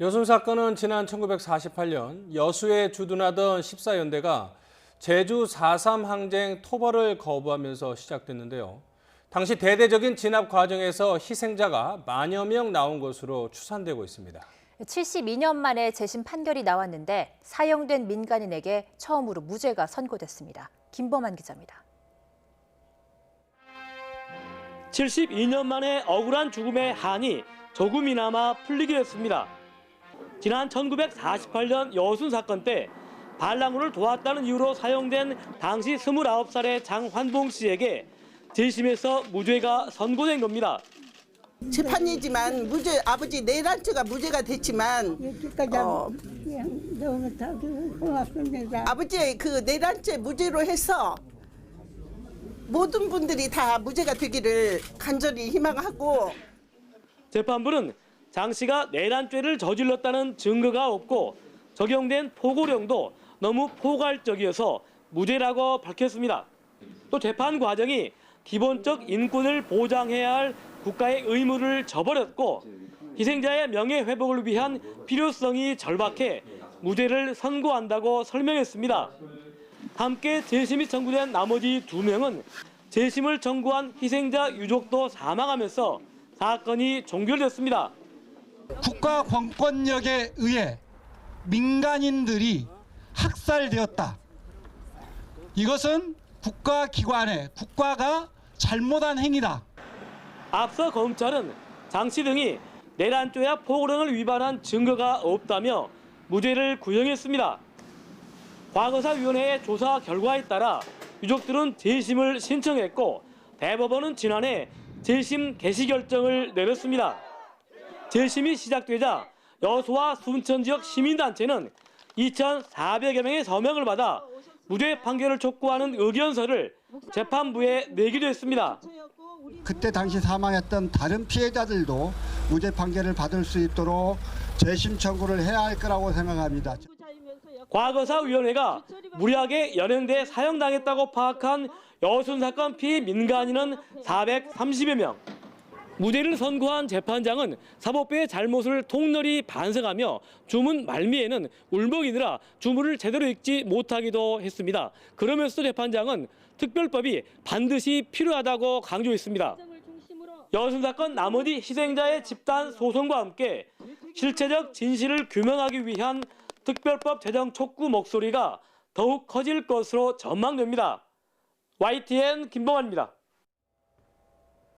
여순 사건은 지난 1948년 여수에 주둔하던 14연대가 제주 4.3 항쟁 토벌을 거부하면서 시작됐는데요. 당시 대대적인 진압 과정에서 희생자가 만여 명 나온 것으로 추산되고 있습니다. 72년 만에 재심 판결이 나왔는데 사형된 민간인에게 처음으로 무죄가 선고됐습니다. 김범한 기자입니다. 72년 만에 억울한 죽음의 한이 조금이나마 풀리게 됐습니다. 지난 1948년 여순 사건 때 반란군을 도왔다는 이유로 사형된 당시 29살의 장환봉 씨에게 재심에서 무죄가 선고된 겁니다. 재판이지만 아버지 내란죄가 무죄가 됐지만 너무 고맙습니다. 아버지의 그 내란죄 무죄로 해서 모든 분들이 다 무죄가 되기를 간절히 희망하고, 재판부는 장 씨가 내란죄를 저질렀다는 증거가 없고 적용된 포고령도 너무 포괄적이어서 무죄라고 밝혔습니다. 또 재판 과정이 기본적 인권을 보장해야 할 국가의 의무를 저버렸고 희생자의 명예회복을 위한 필요성이 절박해 무죄를 선고한다고 설명했습니다. 함께 재심이 청구된 나머지 2명은 재심을 청구한 희생자 유족도 사망하면서 사건이 종결됐습니다. 국가 권권력에 의해 민간인들이 학살되었다. 이것은 국가가 잘못한 행위다. 앞서 검찰은 장 씨 등이 내란죄와 포고령을 위반한 증거가 없다며 무죄를 구형했습니다. 과거사위원회의 조사 결과에 따라 유족들은 재심을 신청했고 대법원은 지난해 재심 개시 결정을 내렸습니다. 재심이 시작되자 여수와 순천 지역 시민단체는 2,400여 명의 서명을 받아 무죄 판결을 촉구하는 의견서를 재판부에 내기도 했습니다. 그때 당시 사망했던 다른 피해자들도 무죄 판결을 받을 수 있도록 재심 청구를 해야 할 거라고 생각합니다. 과거사위원회가 무리하게 연행돼 사형당했다고 파악한 여순 사건 피해 민간인은 430여 명. 무죄를 선고한 재판장은 사법부의 잘못을 통렬히 반성하며 주문 말미에는 울먹이느라 주문을 제대로 읽지 못하기도 했습니다. 그러면서 재판장은 특별법이 반드시 필요하다고 강조했습니다. 여순 사건 나머지 희생자의 집단 소송과 함께 실체적 진실을 규명하기 위한 특별법 제정 촉구 목소리가 더욱 커질 것으로 전망됩니다. YTN 김범환입니다.